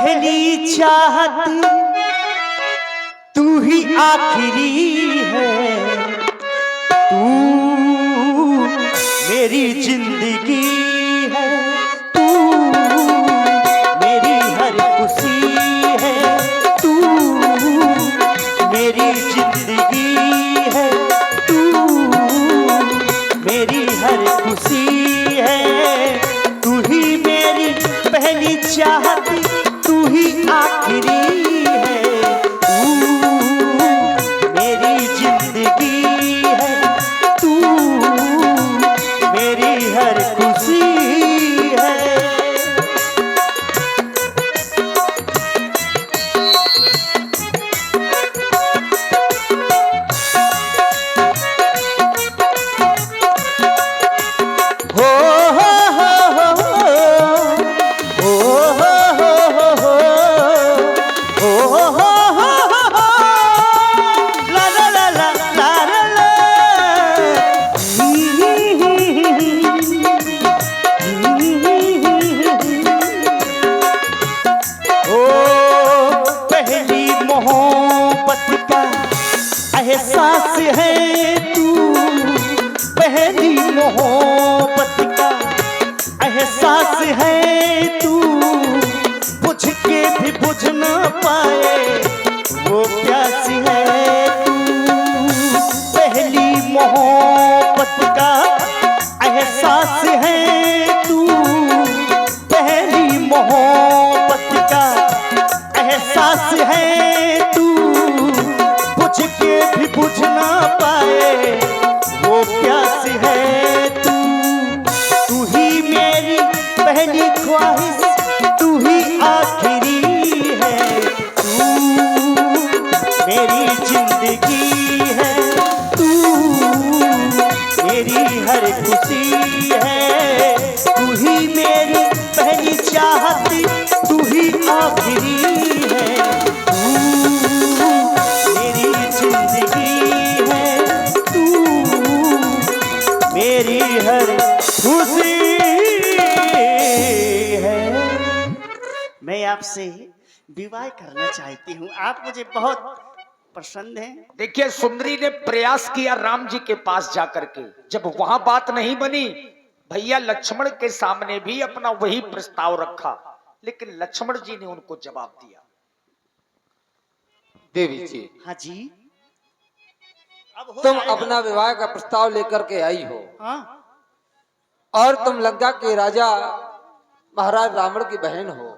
पहली चाहत तू ही आखिरी है, तू मेरी जिंदगी है, तू मेरी हर खुशी है, तू मेरी जिंदगी है, तू मेरी हर खुशी है। तू ही मेरी पहली चाहत, तू ही आखिरी है, तू मेरी जिंदगी है, तू मेरी हर खुशी है। एहसास है तू, पहली मोहब्बत का एहसास है तू, बुझ के भी बुझ न पाए वो प्यास है तू। पहली मोहब्बत का एहसास है तू, पहली मोहब्बत का एहसास है तू, बुझ के भी बुझ ना पाए वो प्यास है तू। तू ही मेरी पहली ख्वाहिश, तू ही आखिरी है, तू मेरी जिंदगी है, तू मेरी हर खुशी है। तू ही मेरी पहली चाहत, तू ही आखिरी है, मेरी हर खुशी है। मैं आपसे विवाह करना चाहती हूँ, आप मुझे बहुत पसंद हैं। देखिए, सुंदरी ने प्रयास किया राम जी के पास जाकर के, जब वहां बात नहीं बनी, भैया लक्ष्मण के सामने भी अपना वही प्रस्ताव रखा, लेकिन लक्ष्मण जी ने उनको जवाब दिया। देवी जी, हाँ जी, तुम अपना विवाह का प्रस्ताव लेकर के आई हो। हाँ? और तुम लंका के राजा महाराज रावण की बहन हो।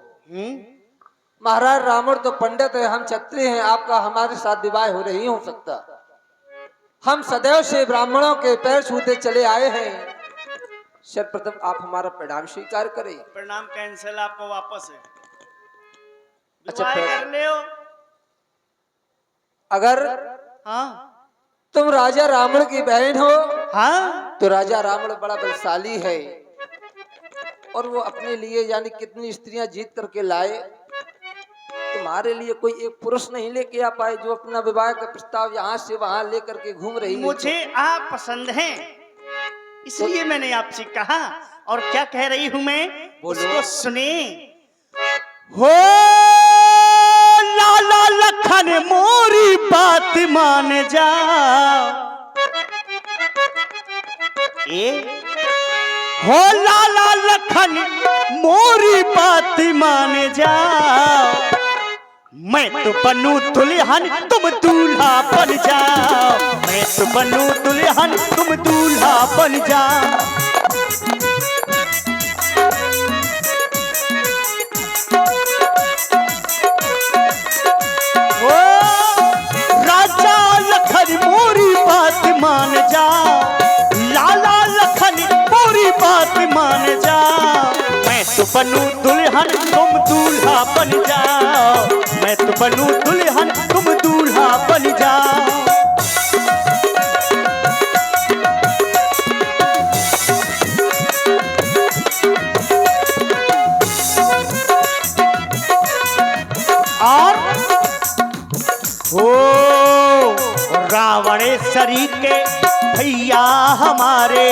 महाराज रावण तो पंडित है, हम क्षत्रिय हैं, आपका हमारे साथ विवाह हो नहीं हो सकता। हम सदैव से ब्राह्मणों के पैर छूते चले आए हैं। सर्वप्रथम आप हमारा प्रणाम स्वीकार करें। प्रणाम कैंसिल, आपको वापस है। अच्छा, विवाह कर ले हो। अगर हाँ तुम राजा रावण की बहन हो, हाँ, तो राजा रावण बड़ा बलशाली है और वो अपने लिए यानी कितनी स्त्रियां जीत करके लाए, तुम्हारे लिए कोई एक पुरुष नहीं लेके आ पाए जो अपना विवाह का प्रस्ताव यहाँ से वहां लेकर के घूम रही है। मुझे आप पसंद हैं, इसलिए मैंने आपसे कहा। और क्या कह रही हूं मैं, उसको सुने। हो लाला लखन मोरी बात मान जा, हो लाला लखन मोरी बात मान जा। मैं तो बनूं दुल्हन तुम दूल्हा बन जाओ, मैं तो बनूं दुल्हन तुम दूल्हा बन जाओ। राजा लखन मोरी बात मान जा, लाला लखन मोरी बात मान जा। मैं तो बनूं दुल्हन तुम दूल्हा बन जाओ, मैं तो बनूं दुल्हन तुम दूल्हा बन जाओ। और हो रावणेश्वरी के भैया हमारे,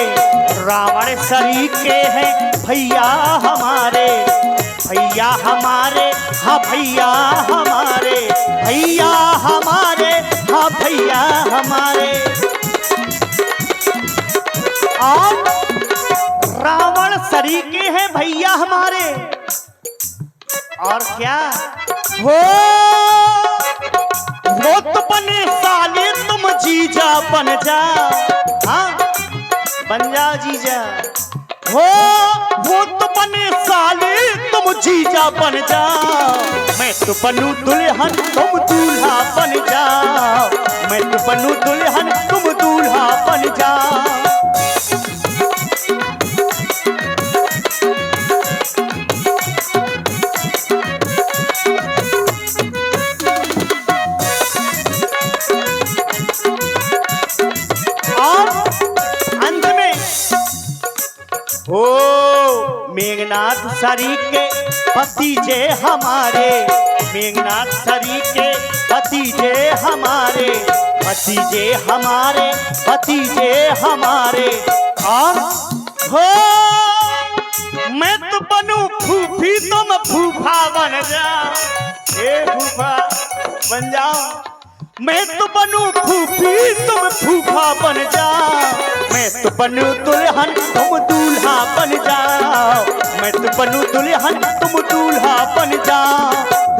रावणेश्वरी के हैं भैया हमारे। भैया हमारे, हाँ भैया हमारे, भैया हमारे, हाँ भैया हमारे। और रावण सरीके हैं भैया हमारे। और क्या वो तो बने साले तुम जीजा बन जा, हाँ बन जा जीजा। वो तो बने साले तुम जीजा बन जा, मैं तो बनूं दुल्हन तुम दूल्हा बन जा, मैं तो बनूं दुल्हन तुम दूल्हा बन जा। मेघनाथ सरीके भतीजे हमारे, मेघनाथ सरीके भतीजे हमारे, भतीजे हमारे, भतीजे हमारे। और हो मैं तो बनूं फूफी तुम फूफा बन जा, ए फूफा बन जाओ। मैं तो बनूं फूफी तुम फूफा बन जा, मैं तो बनूं दुल्हन तुम दूल्हा बन जाओ, मैं तो बनूं दुल्हन तुम दूल्हा बन जा।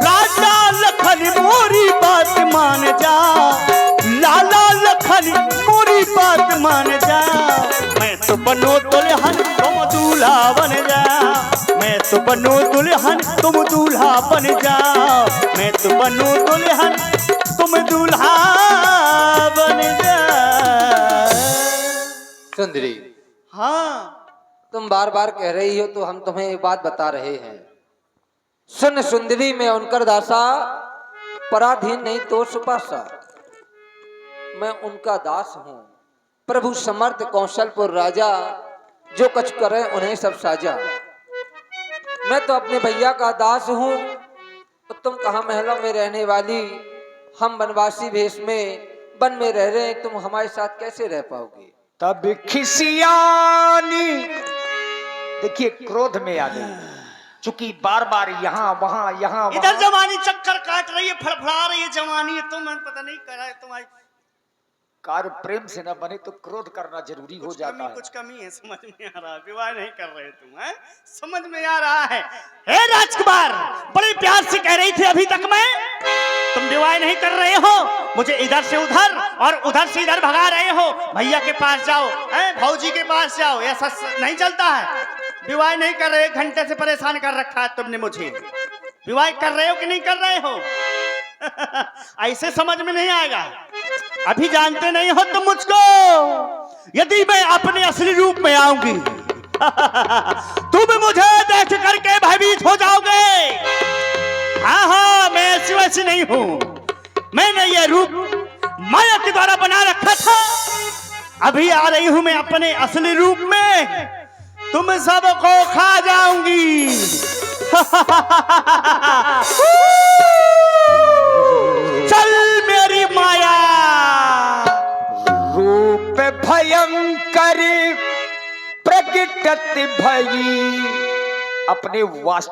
राजा लखन मोरी बात मान जा, लाला लखन मोरी बात मान जा, मैं तो बनूं दुल्हन तुम दूल्हा बन जा, मैं तो बनूं दुल्हन तुम दूल्हा बन जा, मैं तो बनूं दुल्हन तुम दूल्हा बन जा। सुंदरी, हाँ तुम बार बार कह रही हो तो हम तुम्हें एक बात बता रहे हैं। सुन सुंदरी, मैं उनकर दासा, पराधीन नहीं तो सुपासा, मैं उनका दास हूँ। प्रभु समर्थ कौशलपुर राजा, जो कछ करे उन्हें सब साजा। मैं तो अपने भैया का दास हूँ, तो तुम कहाँ महलों में रहने वाली, हम वनवासी भेष में वन में रह रहे हैं, तुम हमारे साथ कैसे रह पाओगे? तब खिसियानी, देखिए क्रोध में आ गई, चूंकि बार बार यहाँ वहां इधर जवानी चक्कर काट रही है, फड़फड़ा रही है जवानी, तो मैं पता नहीं कर रहा है तुम्हारी कार्य प्रेम से न बने तो क्रोध करना जरूरी हो जाता है। कुछ कमी है, समझ में आ रहा है। विवाह नहीं कर रहे तुम, हैं? समझ में आ रहा है। हे राजकुमार, बड़े प्यार से कह रही थी अभी तक मैं, तुम विवाह नहीं कर रहे हो, मुझे इधर से उधर और उधर से इधर भगा रहे हो। भैया के पास जाओ, भौजी के पास जाओ, ऐसा नहीं चलता है। विवाह नहीं कर रहे, घंटे से परेशान कर रखा है तुमने मुझे। विवाह कर रहे हो कि नहीं कर रहे हो? ऐसे समझ में नहीं आएगा। अभी जानते नहीं हो तुम मुझको। यदि मैं अपने असली रूप में आऊंगी तुम मुझे देख करके भयभीत हो जाओगे। हाँ हाँ, मैं ऐसी वैसी नहीं हूं। मैंने ये रूप माया के द्वारा बना रखा था। अभी आ रही हूं मैं अपने असली रूप में, तुम सबको खा जाऊंगी। चल मेरी माया। रूप भयंकर प्रकटत भई, अपने वास्तव